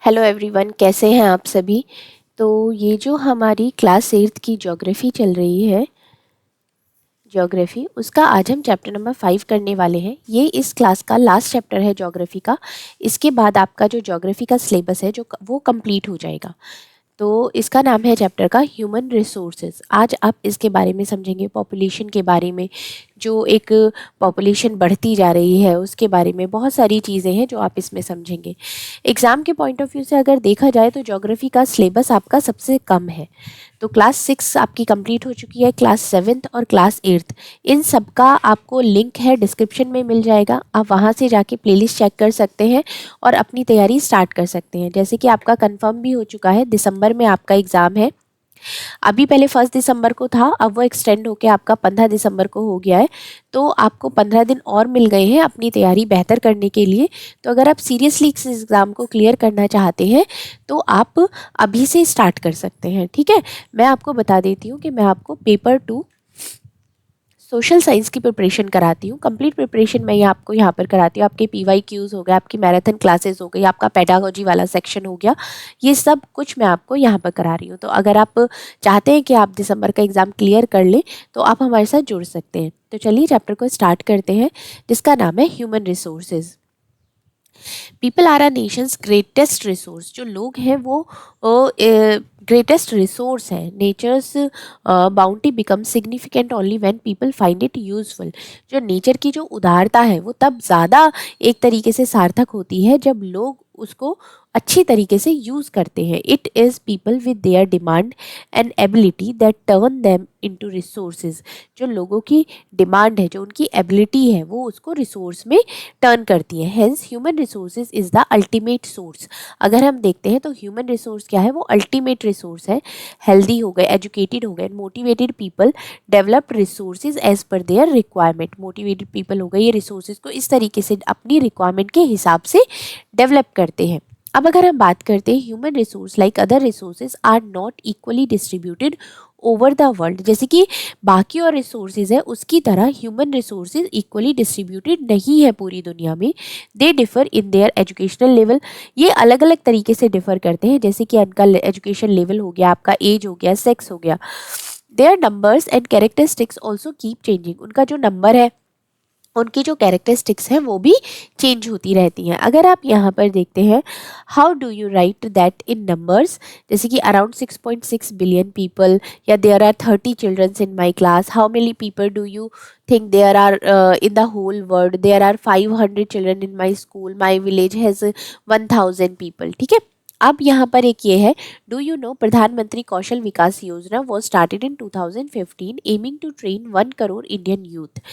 Hello everyone, कैसे हैं आप सभी। तो ये जो हमारी क्लास 8th की ज्योग्राफी चल रही है, ज्योग्राफी, उसका आज हम चैप्टर नंबर 5 करने वाले हैं। ये इस क्लास का लास्ट चैप्टर है ज्योग्राफी का। इसके बाद आपका जो ज्योग्राफी का सिलेबस है वो कंप्लीट हो जाएगा। तो इसका नाम है चैप्टर का ह्यूमन रिसोर्सेज। आज आप इसके बारे में समझेंगे, पॉपुलेशन के बारे में, जो एक पॉपुलेशन बढ़ती जा रही है उसके बारे में बहुत सारी चीज़ें हैं जो आप इसमें समझेंगे। एग्ज़ाम के पॉइंट ऑफ व्यू से अगर देखा जाए तो ज्योग्राफी का सिलेबस आपका सबसे कम है। तो क्लास 6 आपकी कंप्लीट हो चुकी है, क्लास 7th और क्लास 8th, इन सब का आपको लिंक है डिस्क्रिप्शन में मिल जाएगा। आप वहाँ से जाके प्लेलिस्ट चेक कर सकते हैं और अपनी तैयारी स्टार्ट कर सकते हैं। जैसे कि आपका कंफर्म भी हो चुका है, दिसंबर में आपका एग्ज़ाम है। अभी पहले 1 दिसंबर को था, अब वो एक्सटेंड होके आपका 15 दिसंबर को हो गया है। तो आपको 15 दिन और मिल गए हैं अपनी तैयारी बेहतर करने के लिए। तो अगर आप सीरियसली इस एग्ज़ाम को क्लियर करना चाहते हैं तो आप अभी से स्टार्ट कर सकते हैं। ठीक है, मैं आपको बता देती हूँ कि मैं आपको पेपर 2 सोशल साइंस की प्रिपरेशन कराती हूँ। कंप्लीट प्रिपरेशन मैं आपको यहाँ पर कराती हूँ। आपके PYQs हो गए, आपकी मैराथन क्लासेस हो गई, आपका पेडागोजी वाला सेक्शन हो गया, ये सब कुछ मैं आपको यहाँ पर करा रही हूँ। तो अगर आप चाहते हैं कि आप दिसंबर का एग्ज़ाम क्लियर कर लें तो आप हमारे साथ जुड़ सकते हैं। तो चलिए चैप्टर को स्टार्ट करते हैं, जिसका नाम है human resources. People are are nation's greatest resource. जो लोग हैं वो ग्रेटेस्ट रिसोर्स है। Nature's bounty become significant only when people find it useful. जो नेचर की जो उदारता है वो तब ज़्यादा एक तरीके से सार्थक होती है जब लोग उसको अच्छी तरीके से यूज़ करते हैं। It is people with their demand and ability that turn them into resources. जो लोगों की डिमांड है, जो उनकी एबिलिटी है, वो उसको रिसोर्स में टर्न करती है। Hence human resources is the ultimate source. अगर हम देखते हैं तो ह्यूमन रिसोर्स क्या है, वो अल्टीमेट रिसोर्स है। हेल्दी हो गए, एजुकेटेड हो गए, motivated people develop resources as per their requirement. Motivated people हो गए, ये रिसोर्सेज को इस तरीके से अपनी रिक्वायरमेंट के हिसाब से डेवलप करते हैं। अब अगर हम बात करते हैं, human resource like other resources are not equally distributed over the world. जैसे कि बाकी और रिसोर्सेज है उसकी तरह ह्यूमन रिसोर्सेज इक्वली डिस्ट्रीब्यूटेड नहीं है पूरी दुनिया में। They differ in their educational level. ये अलग अलग तरीके से डिफर करते हैं, जैसे कि उनका एजुकेशन लेवल हो गया, आपका एज हो गया, सेक्स हो गया। Their numbers and characteristics also keep changing. उनका जो नंबर है, उनकी जो कैरेक्टरिस्टिक्स हैं वो भी चेंज होती रहती हैं। अगर आप यहाँ पर देखते हैं, how do you write that in numbers, जैसे कि अराउंड 6.6 बिलियन पीपल, या there are 30 childrens in my class. How many people do you think there are in the whole world? There are 500 children in my school, my village has 1000 people. ठीक है, अब यहाँ पर एक ये है, do you know प्रधानमंत्री Kaushal Vikas Yojana was started in 2015 aiming to train 1 crore Indian youth.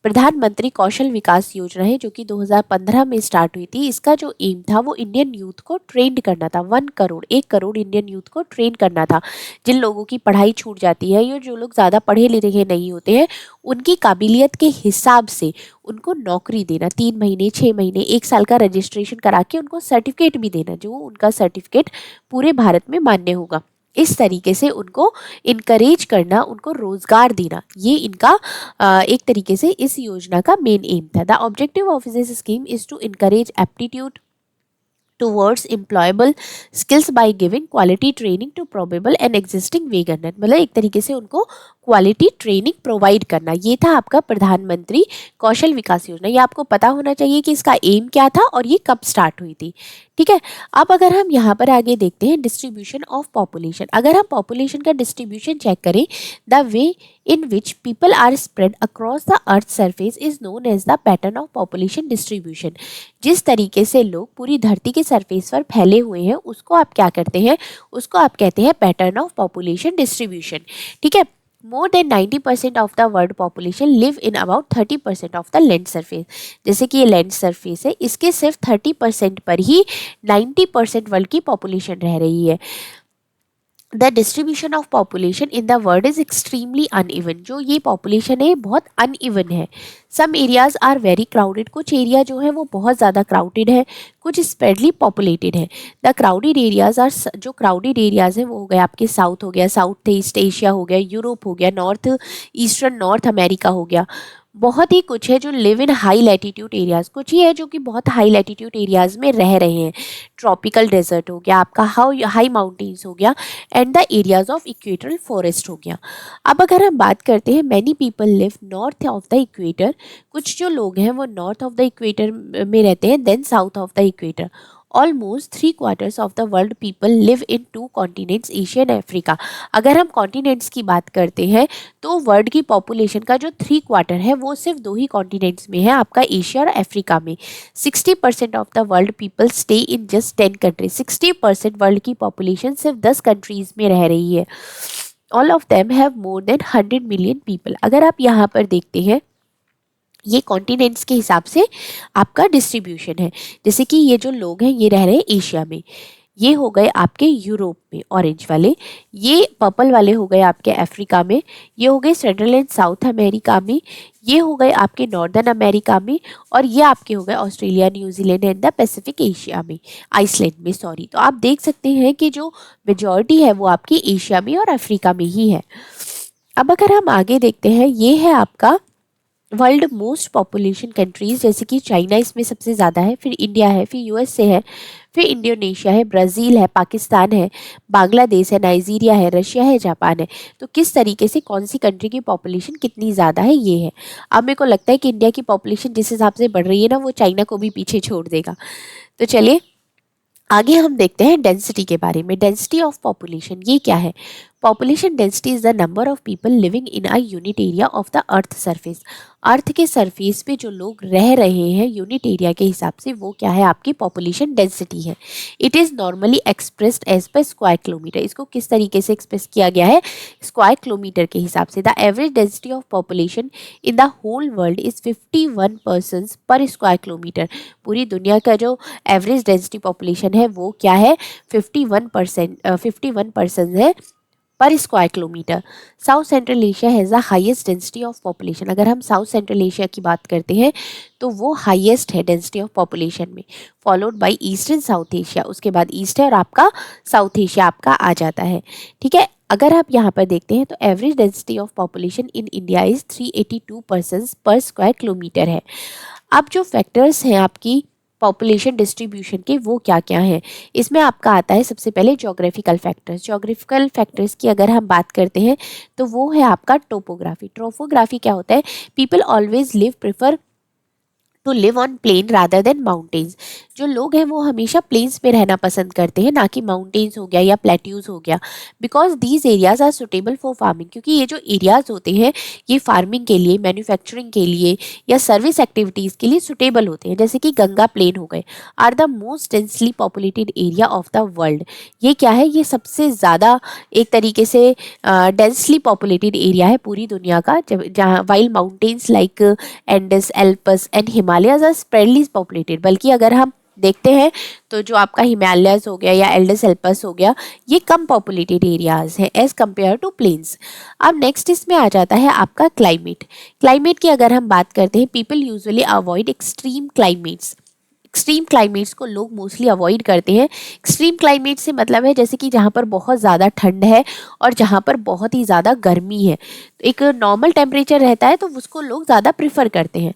Pradhan Mantri Kaushal Vikas योजना है जो कि 2015 में स्टार्ट हुई थी। इसका जो एम था वो इंडियन यूथ को ट्रेंड करना था। 1 करोड़ इंडियन यूथ को ट्रेन करना था। जिन लोगों की पढ़ाई छूट जाती है या जो लोग ज़्यादा पढ़े लिखे नहीं होते हैं, उनकी काबिलियत के हिसाब से उनको नौकरी देना। 3 महीने, 6 महीने, 1 साल का रजिस्ट्रेशन करा के उनको सर्टिफिकेट भी देना, जो उनका सर्टिफिकेट पूरे भारत में मान्य होगा। इस तरीके से उनको इनकरेज करना, उनको रोजगार देना, ये इनका एक तरीके से इस योजना का मेन एम था। The objective of this scheme is to encourage aptitude towards employable skills by giving quality training to probable and existing wage earner. मतलब एक तरीके से उनको क्वालिटी ट्रेनिंग प्रोवाइड करना। ये था आपका प्रधानमंत्री कौशल विकास योजना। ये आपको पता होना चाहिए कि इसका एम क्या था और ये कब स्टार्ट हुई थी। ठीक है, अब अगर हम यहाँ पर आगे देखते हैं डिस्ट्रीब्यूशन ऑफ पॉपुलेशन। अगर हम पॉपुलेशन का डिस्ट्रीब्यूशन चेक करें, the way in which people are spread across the earth's surface is known as the pattern of population distribution। जिस तरीके से लोग पूरी धरती के सरफेस पर फैले हुए हैं उसको आप क्या करते हैं, उसको आप कहते हैं पैटर्न ऑफ पॉपुलेशन डिस्ट्रीब्यूशन। ठीक है, more than 90% of the world population live in about 30% of the land surface. जैसे कि ये लैंड सरफेस है, इसके सिर्फ 30% पर ही 90% वर्ल्ड की पॉपुलेशन रह रही है। The distribution of population in the world is extremely uneven. जो ये पॉपुलेशन है बहुत अनइवन है। Some areas are very crowded. कुछ एरिया जो है वो बहुत ज़्यादा क्राउडेड है, कुछ स्पेडली पॉपुलेटेड है। द क्राउडेड एरियाज आर, जो क्राउडेड एरियाज हैं वो हो गए आपके साउथ हो गया, साउथ ईस्ट एशिया हो गया, यूरोप हो गया, नॉर्थ ईस्टर्न नॉर्थ अमेरिका हो गया। बहुत ही कुछ है जो live in high latitude areas, कुछ ही है जो कि बहुत हाई लैटिट्यूड एरियाज में रह रहे हैं। ट्रॉपिकल डेजर्ट हो गया आपका, हाई माउंटेन्स हो गया, and the areas of equatorial forest हो गया। अब अगर हम बात करते हैं many people live north of the equator, कुछ जो लोग हैं वो नॉर्थ ऑफ द इक्वेटर में रहते हैं, then south of the equator. Almost 3/4 of the world people live in 2 continents, Asia and Africa. अगर हम कॉन्टिनेंट्स की बात करते हैं तो वर्ल्ड की पॉपुलेशन का जो 3/4 है वो सिर्फ 2 ही कॉन्टिनेंट्स में है, आपका एशिया और अफ्रीका में। 60% of the world people stay in just 10 countries. 60% world की पॉपुलेशन सिर्फ 10 कंट्रीज में रह रही है। All of them have more than 100 million people. अगर आप यहाँ पर देखते हैं, ये कॉन्टिनेंट्स के हिसाब से आपका डिस्ट्रीब्यूशन है। जैसे कि ये जो लोग हैं ये रह रहे हैं एशिया में, ये हो गए आपके यूरोप में ऑरेंज वाले, ये पर्पल वाले हो गए आपके अफ्रीका में, ये हो गए सेंट्रल एंड साउथ अमेरिका में, ये हो गए आपके नॉर्दर्न अमेरिका में, और ये आपके हो गए Australia, New Zealand and the Pacific Asia में, आइसलैंड में सॉरी। तो आप देख सकते हैं कि जो मेजॉरिटी है वो आपकी एशिया में और अफ्रीका में ही है। अब अगर हम आगे देखते हैं, ये है आपका वर्ल्ड मोस्ट पॉपुलेशन कंट्रीज, जैसे कि चाइना इसमें सबसे ज़्यादा है, फिर इंडिया है, फिर यूएसए है, फिर इंडोनेशिया है, ब्राज़ील है, पाकिस्तान है, बांग्लादेश है, नाइजीरिया है, रशिया है, जापान है। तो किस तरीके से कौन सी कंट्री की पॉपुलेशन कितनी ज़्यादा है ये है। अब मेरे को लगता है कि इंडिया की पॉपुलेशन जिस हिसाब से बढ़ रही है ना, वो चाइना को भी पीछे छोड़ देगा। तो चलिए आगे हम देखते हैं डेंसिटी के बारे में। डेंसिटी ऑफ पॉपुलेशन ये क्या है? Population density is the number of people living in a unit area of the earth surface. Earth के सरफेस पे जो लोग रह रहे हैं यूनिट एरिया के हिसाब से, वो क्या है? आपकी पॉपुलेशन डेंसिटी है। It is normally expressed as per square kilometre. इसको किस तरीके से एक्सप्रेस किया गया है? स्क्वायर किलोमीटर के हिसाब से। The average density of population in the whole world is 51 persons per square kilometre. पूरी दुनिया का जो एवरेज डेंसिटी पॉपुलेशन है वो क्या है? 51 पर्सन है पर square kilometre. South central Asia has the highest density of population. अगर हम साउथ सेंट्रल एशिया की बात करते हैं तो वो हाईएस्ट है डेंसिटी ऑफ पॉपुलेशन में, followed by east and south Asia. उसके बाद ईस्ट है और आपका साउथ एशिया आपका आ जाता है। ठीक है, अगर आप यहाँ पर देखते हैं तो average density of population in India is 382 persons per square kilometre है। अब जो फैक्टर्स हैं आपकी पॉपुलेशन डिस्ट्रीब्यूशन के, वो क्या क्या है? इसमें आपका आता है सबसे पहले ज्योग्राफिकल फैक्टर्स। ज्योग्राफिकल फैक्टर्स की अगर हम बात करते हैं तो वो है आपका टोपोग्राफी। ट्रोपोग्राफी क्या होता है? People always prefer to live on plain rather than mountains. जो लोग हैं वो हमेशा प्लेन्स में रहना पसंद करते हैं, ना कि माउंटेन्स हो गया या प्लेट्यूज हो गया। Because these areas are suitable for farming, क्योंकि ये जो एरियाज होते हैं ये फार्मिंग के लिए, मैन्युफैक्चरिंग के लिए या सर्विस एक्टिविटीज़ के लिए सुटेबल होते हैं। जैसे कि गंगा प्लेन हो गए, are the most densely populated area of the world. ये क्या है? ये सबसे ज़्यादा एक तरीके से डेंसली पॉपुलेटेड एरिया है पूरी दुनिया का, जहाँ while mountains like Andes, Alps and Himalayas are sparsely populated. बल्कि अगर हम देखते हैं तो जो आपका हिमालयाज हो गया या एल्डस एल्पस हो गया, ये कम पॉपुलेटेड एरियाज हैं एज कम्पेयर टू प्लेन्स। अब नेक्स्ट इसमें आ जाता है आपका क्लाइमेट। क्लाइमेट की अगर हम बात करते हैं, people usually avoid extreme climates. Extreme climates को लोग मोस्टली अवॉइड करते हैं। एक्सट्रीम क्लाइमेट से मतलब है जैसे कि जहाँ पर बहुत ज़्यादा ठंड है और जहाँ पर बहुत ही ज़्यादा गर्मी है। एक नॉर्मल टेम्परेचर रहता है तो उसको लोग ज़्यादा प्रेफर करते हैं।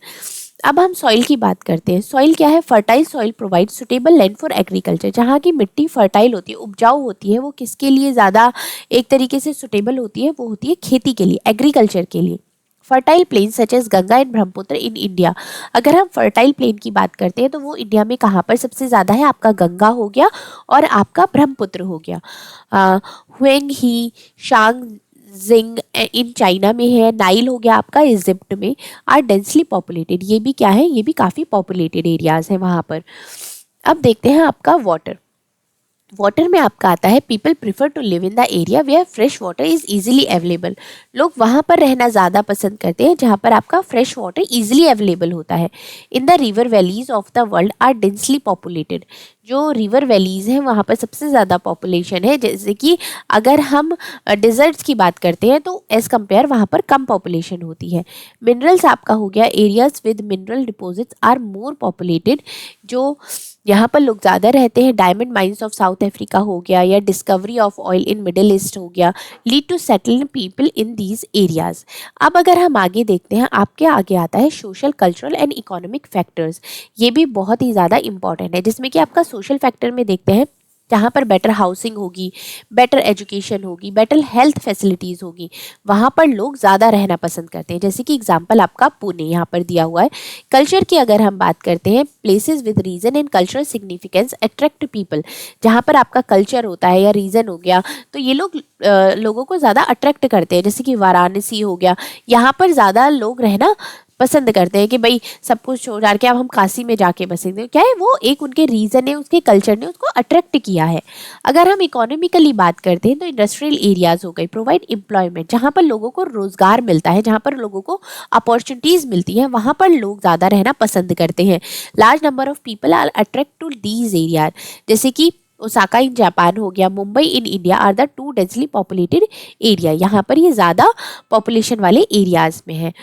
अब हम सॉइल की बात करते हैं। सॉइल क्या है? Fertile soil provide suitable land for agriculture. जहाँ की मिट्टी फर्टाइल होती है, उपजाऊ होती है, वो किसके लिए ज़्यादा एक तरीके से सुटेबल होती है? वो होती है खेती के लिए, एग्रीकल्चर के लिए। Fertile plain such as Ganga and Brahmaputra in India. अगर हम फर्टाइल प्लेन की बात करते हैं तो वो इंडिया में कहाँ पर सबसे ज़्यादा है? आपका गंगा हो गया और आपका ब्रह्मपुत्र हो गया। हुएंग ही, शांग जिंग इन चाइना में है, नाइल हो गया आपका इजिप्ट में, आर डेंसली पॉपुलेटेड। ये भी क्या है? ये भी काफ़ी पॉपुलेटेड एरियाज हैं वहाँ पर। अब देखते हैं आपका वाटर। वाटर में आपका आता है people prefer to live in the area where fresh water is easily available. लोग वहाँ पर रहना ज़्यादा पसंद करते हैं जहाँ पर आपका फ्रेश वाटर इजीली अवेलेबल होता है। In the river valleys of the world are densely populated. जो रिवर वैलीज़ हैं वहाँ पर सबसे ज़्यादा पॉपुलेशन है। जैसे कि अगर हम डिज़र्ट्स की बात करते हैं तो एज़ कम्पेयर वहाँ पर कम पॉपुलेशन होती है। मिनरल्स आपका हो गया, areas with mineral deposits are more populated. जो यहाँ पर लोग ज़्यादा रहते हैं। Diamond mines of South Africa हो गया या discovery of oil in Middle East हो गया, lead to settle people in these areas. अब अगर हम आगे देखते हैं, आपके आगे आता है social, cultural and economic factors. ये भी बहुत ही ज़्यादा इंपॉर्टेंट है, जिसमें कि आपका सोशल फैक्टर में देखते हैं जहाँ पर बेटर हाउसिंग होगी, बेटर एजुकेशन होगी, बेटर हेल्थ फैसिलिटीज़ होगी, वहाँ पर लोग ज़्यादा रहना पसंद करते हैं। जैसे कि एग्जांपल आपका पुणे यहाँ पर दिया हुआ है। कल्चर की अगर हम बात करते हैं, places with region and cultural significance attract people. जहाँ पर आपका कल्चर होता है या रीजन हो गया, तो ये लोग लोगों को ज़्यादा अट्रैक्ट करते हैं। जैसे कि वाराणसी हो गया, यहाँ पर ज़्यादा लोग रहना पसंद करते हैं कि भाई सब कुछ छोड़ के अब हम काशी में जाके बसेंगे। क्या है, वो एक उनके रीजन है, उसके कल्चर ने उसको अट्रैक्ट किया है। अगर हम इकोनॉमिकली बात करते हैं तो इंडस्ट्रियल एरियाज हो गए, प्रोवाइड एम्प्लॉयमेंट, जहाँ पर लोगों को रोजगार मिलता है, जहाँ पर लोगों को अपॉर्चुनिटीज मिलती है, वहाँ पर लोग ज़्यादा रहना पसंद करते हैं। Large number of people are attract to these area, जैसे कि ओसाका इन जापान हो गया, Mumbai in India are the two densely populated area. यहाँ पर ये ज़्यादा पॉपुलेशन वाले एरियाज में है।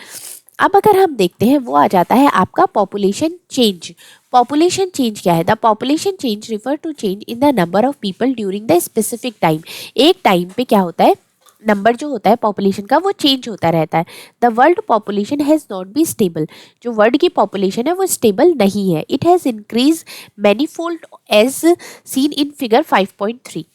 अब अगर हम देखते हैं, वो आ जाता है आपका पॉपुलेशन चेंज। पॉपुलेशन चेंज क्या है? The population change refer to change in the number of people during the specific time. एक टाइम पे क्या होता है, नंबर जो होता है पॉपुलेशन का वो चेंज होता रहता है। The world population has not be stable. जो वर्ल्ड की पॉपुलेशन है वो स्टेबल नहीं है। It has increase manifold as seen in figure 5.3।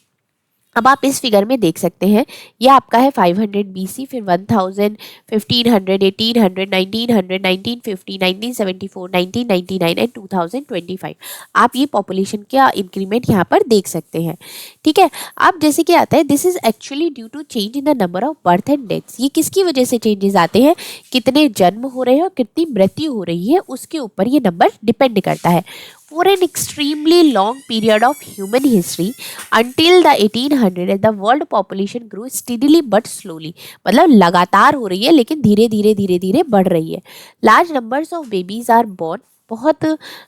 अब आप इस फिगर में देख सकते हैं, ये आपका है 500 BC, फिर 1000, 1500, 1800, 1900, 1950, 1974, 1999 एंड 2025। आप ये पॉपुलेशन का इंक्रीमेंट यहाँ पर देख सकते हैं। ठीक है, अब जैसे कि आता है, this is actually due to change in the number of birth and deaths. ये किसकी वजह से चेंजेस आते हैं? कितने जन्म हो रहे हैं और कितनी मृत्यु हो रही है, उसके ऊपर ये नंबर डिपेंड करता है। For an extremely long period of human history, until the 1800, the world population grew steadily but slowly। मतलब लगातार हो रही है लेकिन धीरे धीरे बढ़ रही है। Large numbers of babies are born, बहुत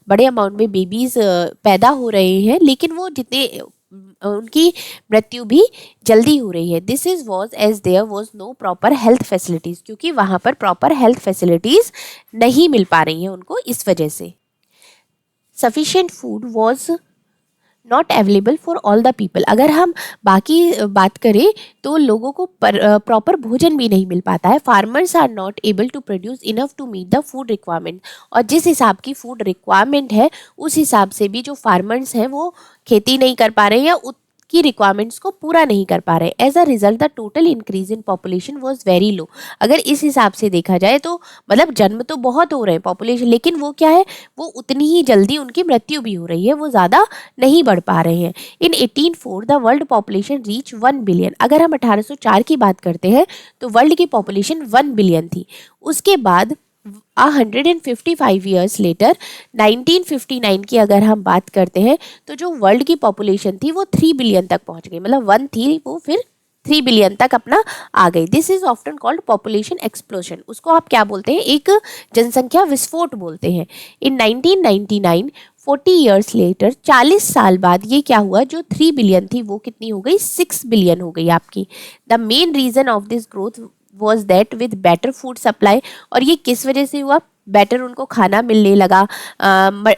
बड़े अमाउंट में बेबीज पैदा हो रहे हैं, लेकिन वो जितने उनकी मृत्यु भी जल्दी हो रही है। This is was as there was no proper health facilities, क्योंकि वहाँ पर प्रॉपर हेल्थ फैसिलिटीज़ नहीं मिल पा रही हैं उनको, इस वजह से। Sufficient food was not available for all the people. अगर हम बाकी बात करें तो लोगों को प्रॉपर भोजन भी नहीं मिल पाता है। Farmers are not able to produce enough to meet the food requirement. और जिस हिसाब की फूड रिक्वायरमेंट है, उस हिसाब से भी जो फार्मर्स हैं वो खेती नहीं कर पा रहे हैं या की रिक्वायरमेंट्स को पूरा नहीं कर पा रहे। As a result the total increase in population was very low. अगर इस हिसाब से देखा जाए तो मतलब जन्म तो बहुत हो रहे हैं पॉपुलेशन, लेकिन वो क्या है, वो उतनी ही जल्दी उनकी मृत्यु भी हो रही है, वो ज़्यादा नहीं बढ़ पा रहे हैं। इन 1804 the world population reach 1 billion. अगर हम 1804 की बात करते हैं तो वर्ल्ड की पॉपुलेशन 1 बिलियन थी। उसके बाद 155 ईयर्स लेटर 1959 की अगर हम बात करते हैं तो जो वर्ल्ड की पॉपुलेशन थी वो 3 बिलियन तक पहुंच गई। मतलब 1 थी, वो फिर 3 बिलियन तक अपना आ गई। This is often called population explosion. उसको आप क्या बोलते हैं? एक जनसंख्या विस्फोट बोलते हैं। इन 1999 40 ईयर्स लेटर 40 साल बाद ये क्या हुआ, जो 3 बिलियन थी वो कितनी हो गई, 6 बिलियन हो गई आपकी। The main reason of this growth was that with better food supply. और ये किस वजह से हुआ? बेटर उनको खाना मिलने लगा,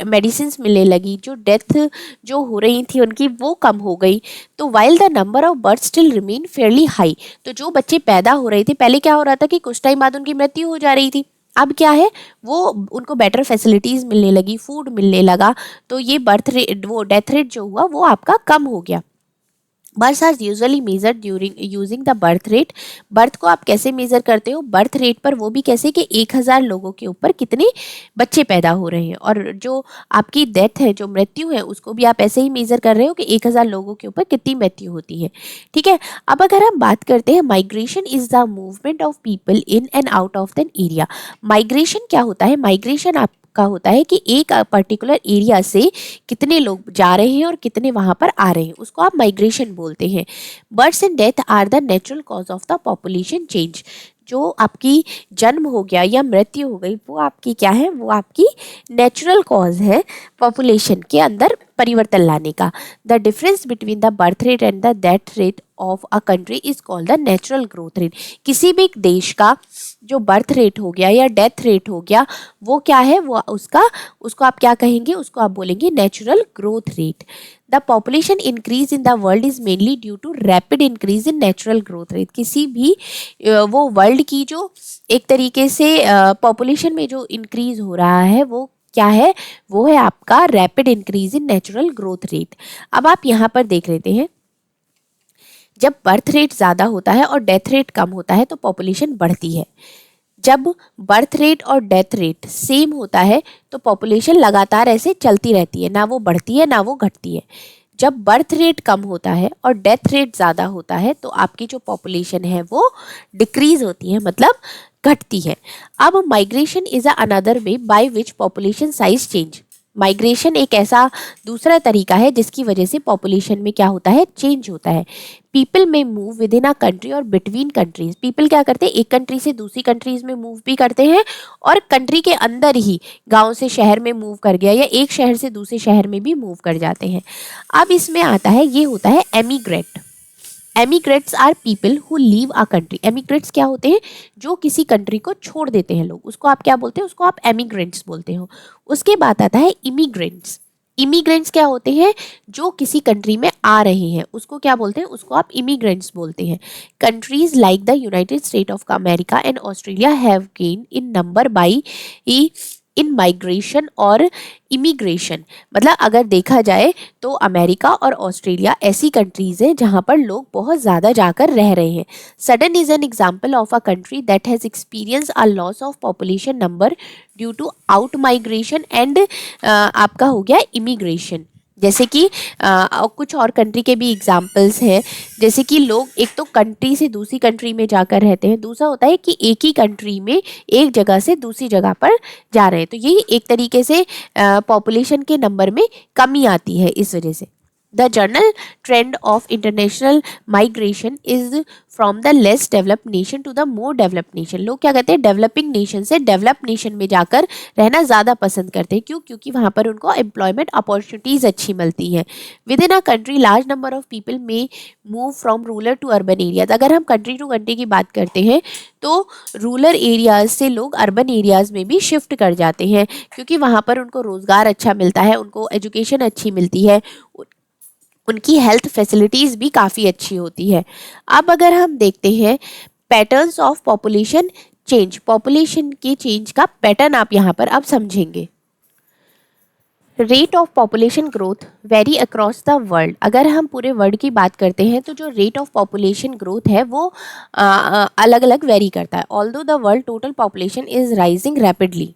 मेडिसिन मिलने लगी, जो डेथ जो हो रही थी उनकी वो कम हो गई। तो while the number of birth still remain fairly high. तो जो बच्चे पैदा हो रहे थे, पहले क्या हो रहा था कि कुछ टाइम बाद उनकी मृत्यु हो जा रही थी, अब क्या है, वो उनको बेटर फैसिलिटीज़ मिलने लगी, फूड मिलने लगा, तो ये बर्थ रेट, वो डेथ रेट जो हुआ वो आपका कम हो गया। Birth are usually major during using the birth rate. Birth को आप कैसे मेजर करते हो? बर्थ रेट पर, वो भी कैसे कि 1000 लोगों के ऊपर कितने बच्चे पैदा हो रहे हैं। और जो आपकी डेथ है, जो मृत्यु है, उसको भी आप ऐसे ही मेजर कर रहे हो कि 1000 लोगों के ऊपर कितनी मृत्यु होती है। ठीक है, अब अगर हम बात करते हैं, migration is the movement of people in and out of than area. Migration क्या होता है? माइग्रेशन आप का होता है कि एक पर्टिकुलर एरिया से कितने लोग जा रहे हैं और कितने वहां पर आ रहे हैं, उसको आप माइग्रेशन बोलते हैं। Birth and death are the natural cause of the population change. जो आपकी जन्म हो गया या मृत्यु हो गई, वो आपकी क्या है, वो आपकी नेचुरल कॉज है पॉपुलेशन के अंदर परिवर्तन लाने का। The difference between the birth rate and the death rate of a country is called the natural growth rate. किसी भी देश का जो बर्थ रेट हो गया या डेथ रेट हो गया वो क्या है, वो उसको आप क्या कहेंगे, उसको आप बोलेंगे natural growth rate. The population increase in the world is mainly due to rapid increase in natural growth rate. किसी भी वो वर्ल्ड की जो एक तरीके से पॉपुलेशन में जो इंक्रीज हो रहा है वो क्या है, वो है आपका rapid increase in natural growth rate. अब आप यहाँ पर देख लेते हैं, जब बर्थ रेट ज़्यादा होता है और डेथ रेट कम होता है तो पॉपुलेशन बढ़ती है। जब बर्थ रेट और डेथ रेट सेम होता है तो पॉपुलेशन लगातार ऐसे चलती रहती है, ना वो बढ़ती है ना वो घटती है। जब बर्थ रेट कम होता है और डेथ रेट ज़्यादा होता है तो आपकी जो पॉपुलेशन है वो डिक्रीज होती है, मतलब घटती है। अब migration is another way by which population size change. Migration एक ऐसा दूसरा तरीका है जिसकी वजह से पॉपुलेशन में क्या होता है, चेंज होता है। पीपल में move with in a country और बिटवीन कंट्रीज। पीपल क्या करते हैं, एक कंट्री से दूसरी कंट्रीज में मूव भी करते हैं और कंट्री के अंदर ही गांव से शहर में मूव कर गया या एक शहर से दूसरे शहर में भी मूव कर जाते हैं। अब इसमें आता है, ये होता है emigrate. Emigrants are people who leave a country. Emigrants क्या होते हैं, जो किसी कंट्री को छोड़ देते हैं लोग, उसको आप क्या बोलते हैं, उसको आप एमिग्रेंट्स बोलते हो। उसके बाद आता है इमिग्रेंट्स। इमिग्रेंट्स क्या होते हैं, जो किसी कंट्री में आ रहे हैं, उसको क्या बोलते हैं, उसको आप इमिग्रेंट्स बोलते हैं। Countries like the United state of America and Australia have gain in number by in migration और इमिग्रेशन। मतलब अगर देखा जाए तो अमेरिका और ऑस्ट्रेलिया ऐसी कंट्रीज हैं जहां पर लोग बहुत ज़्यादा जाकर रह रहे हैं। Sudan is an example of a country that has experience a loss of population number due to out migration and आपका हो गया इमिग्रेशन। जैसे कि कुछ और कंट्री के भी एग्जाम्पल्स हैं, जैसे कि लोग एक तो कंट्री से दूसरी कंट्री में जाकर रहते हैं, दूसरा होता है कि एक ही कंट्री में एक जगह से दूसरी जगह पर जा रहे हैं, तो यही एक तरीके से पॉपुलेशन के नंबर में कमी आती है इस वजह से। The general trend of international migration is from the less developed nation to the more developed nation. लोग क्या कहते हैं, डेवलपिंग नेशन से डेवलप्ड नेशन में जाकर रहना ज़्यादा पसंद करते हैं। क्यों, क्योंकि वहाँ पर उनको एम्प्लॉयमेंट अपॉर्चुनिटीज़ अच्छी मिलती हैं। Within a country large number of people में move from rural to urban areas. अगर हम कंट्री टू कंट्री की बात करते हैं तो रूरल एरियाज से लोग अर्बन एरियाज में भी शिफ्ट कर जाते हैं, क्योंकि वहाँ पर उनको रोज़गार अच्छा मिलता है, उनको एजुकेशन अच्छी मिलती है, उनकी हेल्थ फैसिलिटीज़ भी काफ़ी अच्छी होती है। अब अगर हम देखते हैं patterns of population change, population के चेंज का पैटर्न आप यहाँ पर अब समझेंगे। Rate of population growth vary across the world. अगर हम पूरे वर्ल्ड की बात करते हैं तो जो रेट ऑफ पॉपुलेशन ग्रोथ है वो अलग अलग वेरी करता है। Although the world total population is rising rapidly,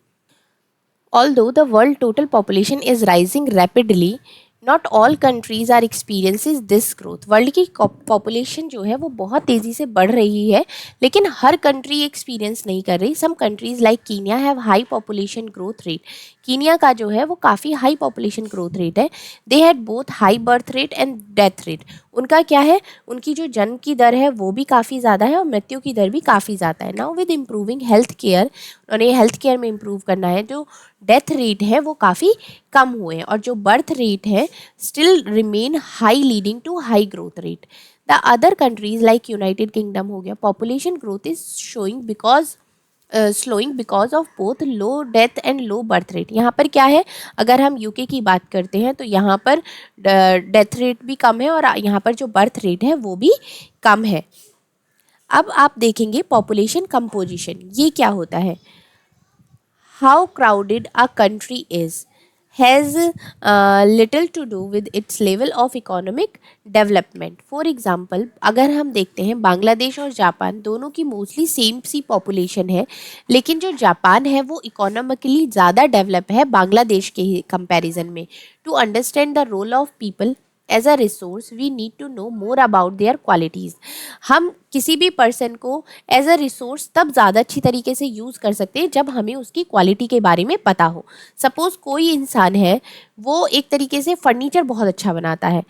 although the world total population is rising rapidly, not all countries are experiences this growth. World की पॉपुलेशन जो है वो बहुत तेज़ी से बढ़ रही है, लेकिन हर कंट्री एक्सपीरियंस नहीं कर रही। Some countries like Kenya have high population growth rate. Kenya का जो है वो काफ़ी हाई पॉपुलेशन ग्रोथ रेट है। They had both high birth rate and death rate. उनका क्या है, उनकी जो जन्म की दर है वो भी काफ़ी ज़्यादा है और मृत्यु की दर भी काफ़ी ज़्यादा है। Now with improving health care, उन्होंने हेल्थ केयर में इम्प्रूव करना है, जो डेथ रेट है वो काफ़ी कम हुए हैं और जो बर्थ रेट है still remain high leading to high growth rate. The other countries like United Kingdom हो गया, population growth is showing because slowing because of both low death and low birth rate. यहाँ पर क्या है, अगर हम UK की बात करते हैं तो यहाँ पर डेथ रेट भी कम है और यहाँ पर जो बर्थ रेट है वो भी कम है। अब आप देखेंगे पॉपुलेशन कंपोजिशन, ये क्या होता है। How crowded a country is has little to do with its level of economic development. For example अगर हम देखते हैं बांग्लादेश और जापान दोनों की मोस्टली सेम सी पॉपुलेशन है, लेकिन जो जापान है वो इकोनॉमिकली ज़्यादा डेवलप है बांग्लादेश के कंपैरिजन में। To understand the role of people as a resource we need to know more about their qualities. हम किसी भी पर्सन को एज अ रिसोर्स तब ज़्यादा अच्छी तरीके से यूज़ कर सकते हैं जब हमें उसकी क्वालिटी के बारे में पता हो। सपोज़ कोई इंसान है वो एक तरीके से फर्नीचर बहुत अच्छा बनाता है,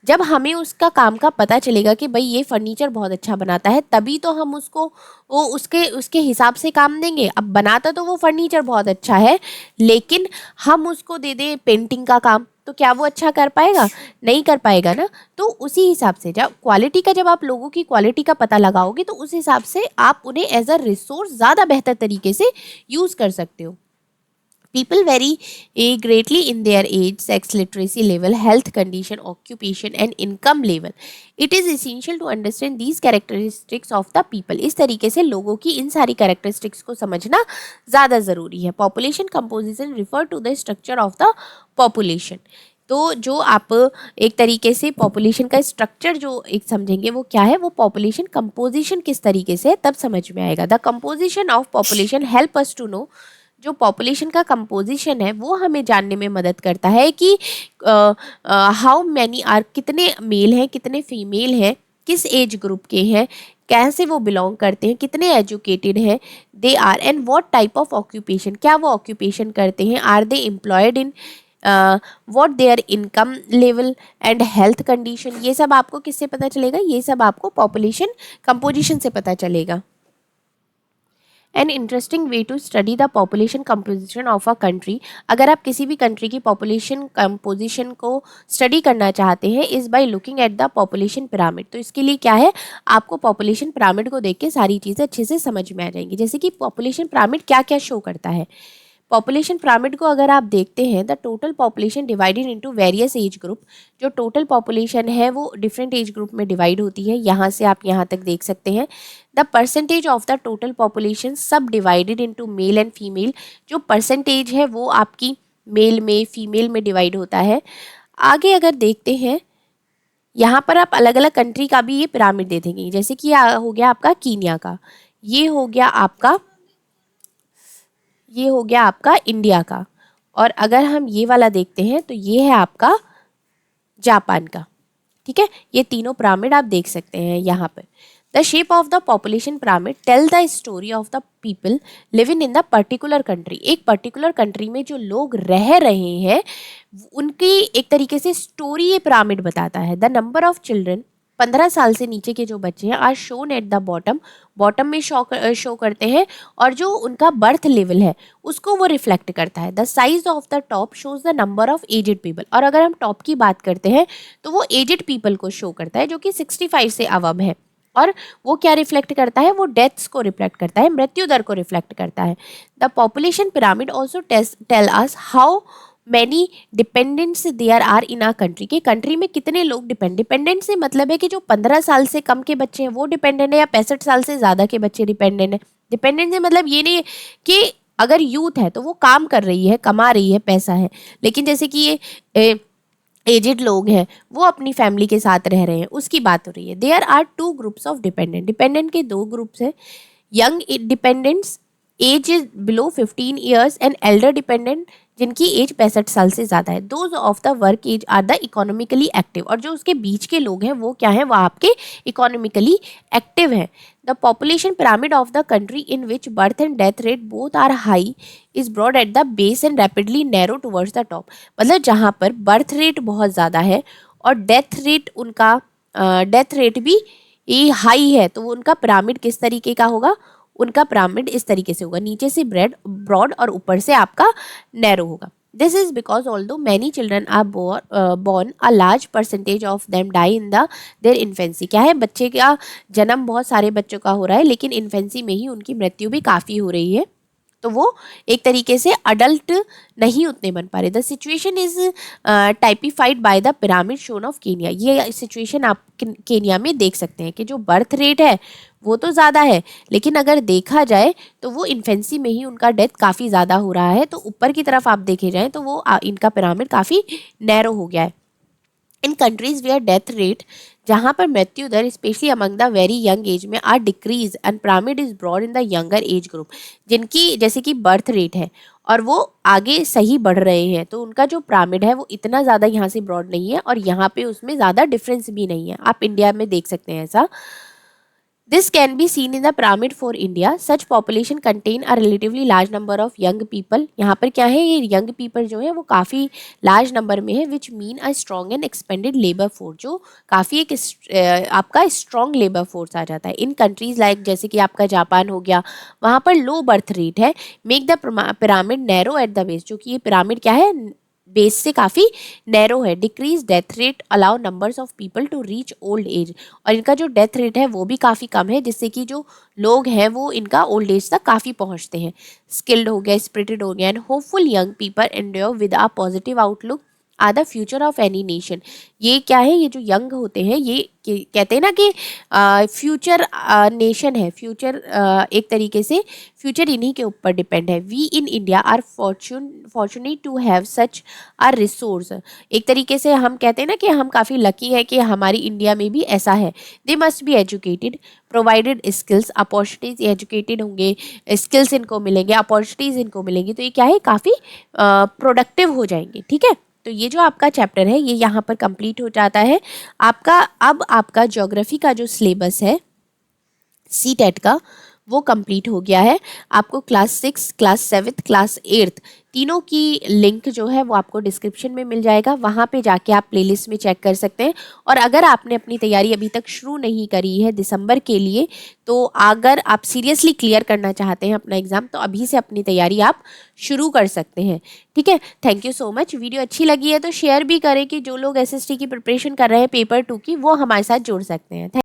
जब हमें उसका काम का पता चलेगा कि भाई ये फर्नीचर बहुत अच्छा बनाता है, तभी तो हम उसको वो उसके उसके हिसाब से काम देंगे। अब बनाता तो वो फर्नीचर बहुत अच्छा है, लेकिन हम उसको दे दें पेंटिंग का काम, तो क्या वो अच्छा कर पाएगा? नहीं कर पाएगा ना। तो उसी हिसाब से जब आप लोगों की क्वालिटी का पता लगाओगे, तो उस हिसाब से आप उन्हें एज अ रिसोर्स ज़्यादा बेहतर तरीके से यूज़ कर सकते हो। People vary greatly in their age, sex, literacy level, health condition, occupation, and income level. It is essential to understand these characteristics of the people. इस तरीके से लोगों की इन सारी characteristics को समझना ज़्यादा ज़रूरी है. Population composition refer to the structure of the population. तो जो आप एक तरीके से पॉपुलेशन का स्ट्रक्चर जो एक समझेंगे वो क्या है, वो पॉपुलेशन कंपोजिशन किस तरीके से तब समझ में आएगा. The composition of population help us to know, जो पॉपुलेशन का कंपोजिशन है वो हमें जानने में मदद करता है कि हाउ मैनी आर, कितने मेल हैं कितने फीमेल हैं, किस एज ग्रुप के हैं, कैसे वो बिलोंग करते हैं, कितने एजुकेटेड हैं they are, and what type of occupation, क्या वो ऑक्यूपेशन करते हैं, are they employed in, what their income level and health condition. ये सब आपको किससे पता चलेगा? ये सब आपको पॉपुलेशन कंपोजिशन से पता चलेगा. An interesting way to study the population composition of a country. अगर आप किसी भी कंट्री की पॉपुलेशन कंपोजिशन को स्टडी करना चाहते हैं, is by looking at the population pyramid. तो इसके लिए क्या है, आपको पॉपुलेशन पिरामिड को देख के सारी चीज़ें अच्छे से समझ में आ जाएंगी. जैसे कि पॉपुलेशन पिरामिड क्या क्या शो करता है. पॉपुलेशन पिरामिड को अगर आप देखते हैं, the total population divided into various age group. जो टोटल पॉपुलेशन है वो डिफरेंट एज ग्रुप में डिवाइड होती है. यहाँ से आप यहाँ तक देख सकते हैं. The percentage of the total population subdivided into male and female. जो परसेंटेज है वो आपकी मेल में फीमेल में डिवाइड होता है. आगे अगर देखते हैं, यहाँ पर आप अलग अलग कंट्री का भी ये पिरामिड दे देंगे. जैसे कि हो गया आपका कीनिया का, ये हो गया आपका इंडिया का, और अगर हम ये वाला देखते हैं तो ये है आपका जापान का. ठीक है, ये तीनों पिरामिड आप देख सकते हैं यहाँ पर. The shape of the population pyramid tell the story of the people living in the particular country. एक पर्टिकुलर कंट्री में जो लोग रह रहे हैं उनकी एक तरीके से स्टोरी ये पिरामिड बताता है. द नंबर ऑफ चिल्ड्रन, 15 साल से नीचे के जो बच्चे हैं, are shown at the bottom में शो करते हैं, और जो उनका बर्थ लेवल है उसको वो रिफ्लेक्ट करता है. The size of the top shows the number of aged people. और अगर हम टॉप की बात करते हैं तो वो एजेड पीपल को शो करता है जो कि 65 से अबव है. और वो क्या रिफ्लेक्ट करता है, वो डेथ्स को रिफ्लेक्ट करता है, मृत्यु दर को रिफ्लेक्ट करता है. The population pyramid also tell us how many dependents there are in a country. के कंट्री में कितने लोग डिपेंडेंट से मतलब है कि जो 15 साल से कम के बच्चे हैं वो डिपेंडेंट है, या 65 साल से ज़्यादा के बच्चे डिपेंडेंट है. डिपेंडेंट से मतलब ये नहीं कि अगर यूथ है तो वो काम कर रही है, कमा रही है, पैसा है, लेकिन जैसे कि ये एजेड लोग हैं वो अपनी फैमिली के साथ रह रहे हैं, उसकी बात हो रही है. There are 2 groups of dependent के 2 ग्रुप्स हैं. Young dependents age is below 15 years, and elder dependent जिनकी एज 65 साल से ज़्यादा है. Those of the work age are the economically active. और जो उसके बीच के लोग हैं वो क्या है, वो आपके इकोनॉमिकली एक्टिव हैं. The population pyramid of the country in which birth and death rate both are high is broad at the base and rapidly narrow towards the top. मतलब जहाँ पर बर्थ रेट बहुत ज़्यादा है और डेथ रेट भी high है, तो उनका पिरामिड किस तरीके का होगा, उनका पिरामिड इस तरीके से होगा, नीचे से ब्रॉड और ऊपर से आपका नैरो होगा. This is because although many children are born a large percentage of them die in their infancy. क्या है, बच्चे का जन्म बहुत सारे बच्चों का हो रहा है, लेकिन इन्फेंसी में ही उनकी मृत्यु भी काफ़ी हो रही है. तो वो एक तरीके से अडल्ट नहीं उतने बन पा रहे. The situation is typified by the pyramid shown of Kenya. ये सिचुएशन आप केनिया में देख सकते हैं कि जो बर्थ रेट है वो तो ज़्यादा है, लेकिन अगर देखा जाए तो वो इन्फेंसी में ही उनका डेथ काफ़ी ज़्यादा हो रहा है. तो ऊपर की तरफ आप देखे जाएँ तो वो इनका पिरामिड काफ़ी नैरो हो गया है. In countries where death rate, जहाँ पर मृत्यु दर specially among the very young age में are decrease, and pyramid is broad in the younger age group. जिनकी जैसे कि बर्थ रेट है और वो आगे सही बढ़ रहे हैं, तो उनका जो पिरामिड है वो इतना ज़्यादा यहाँ से ब्रॉड नहीं है, और यहाँ पे उसमें ज़्यादा डिफरेंस भी नहीं है. आप इंडिया में देख सकते हैं ऐसा. This can be seen in the pyramid for India. Such population contain a relatively large number of young people. यहाँ पर क्या है, ये young people जो है वो काफ़ी large number में है, which mean a strong and expanded labor force, जो काफ़ी एक आपका strong labor force आ जाता है. In countries like जैसे कि आपका जापान हो गया, वहाँ पर low birth rate है, make the pyramid narrow at the base, जो कि ये pyramid क्या है, बेस से काफ़ी नैरो है. Decrease death rate allow numbers of people to reach old age, और इनका जो डेथ रेट है वो भी काफ़ी कम है, जिससे कि जो लोग हैं वो इनका ओल्ड एज तक काफ़ी पहुंचते हैं. स्किल्ड हो गया, स्पिरिटेड हो गया, and hopeful young people endure with a positive outlook are the future of any nation. ये क्या है, ये जो यंग होते हैं ये कहते हैं ना कि फ्यूचर नेशन है, फ्यूचर एक तरीके से फ्यूचर इन्हीं के ऊपर डिपेंड है. We in India are fortunate to have such a resource. एक तरीके से हम कहते हैं ना कि हम काफ़ी लकी है कि हमारी इंडिया में भी ऐसा है. They must be educated, provided skills opportunities. Educated होंगे, स्किल्स इनको मिलेंगे, अपॉर्चुनिटीज इनको मिलेंगी, तो ये क्या है, काफ़ी प्रोडक्टिव हो जाएंगे. ठीक है, तो ये जो आपका चैप्टर है ये यहाँ पर कंप्लीट हो जाता है आपका. अब आपका ज्योग्राफी का जो सिलेबस है CTET का वो कंप्लीट हो गया है. आपको क्लास 6, क्लास 7, क्लास 8 तीनों की लिंक जो है वो आपको डिस्क्रिप्शन में मिल जाएगा. वहाँ पे जाके आप प्लेलिस्ट में चेक कर सकते हैं. और अगर आपने अपनी तैयारी अभी तक शुरू नहीं करी है दिसंबर के लिए, तो अगर आप सीरियसली क्लियर करना चाहते हैं अपना एग्ज़ाम, तो अभी से अपनी तैयारी आप शुरू कर सकते हैं. ठीक है, thank you so much. Video अच्छी लगी है तो शेयर भी करें कि जो लोग SST की प्रिपरेशन कर रहे हैं पेपर 2 की, वो हमारे साथ जुड़ सकते हैं.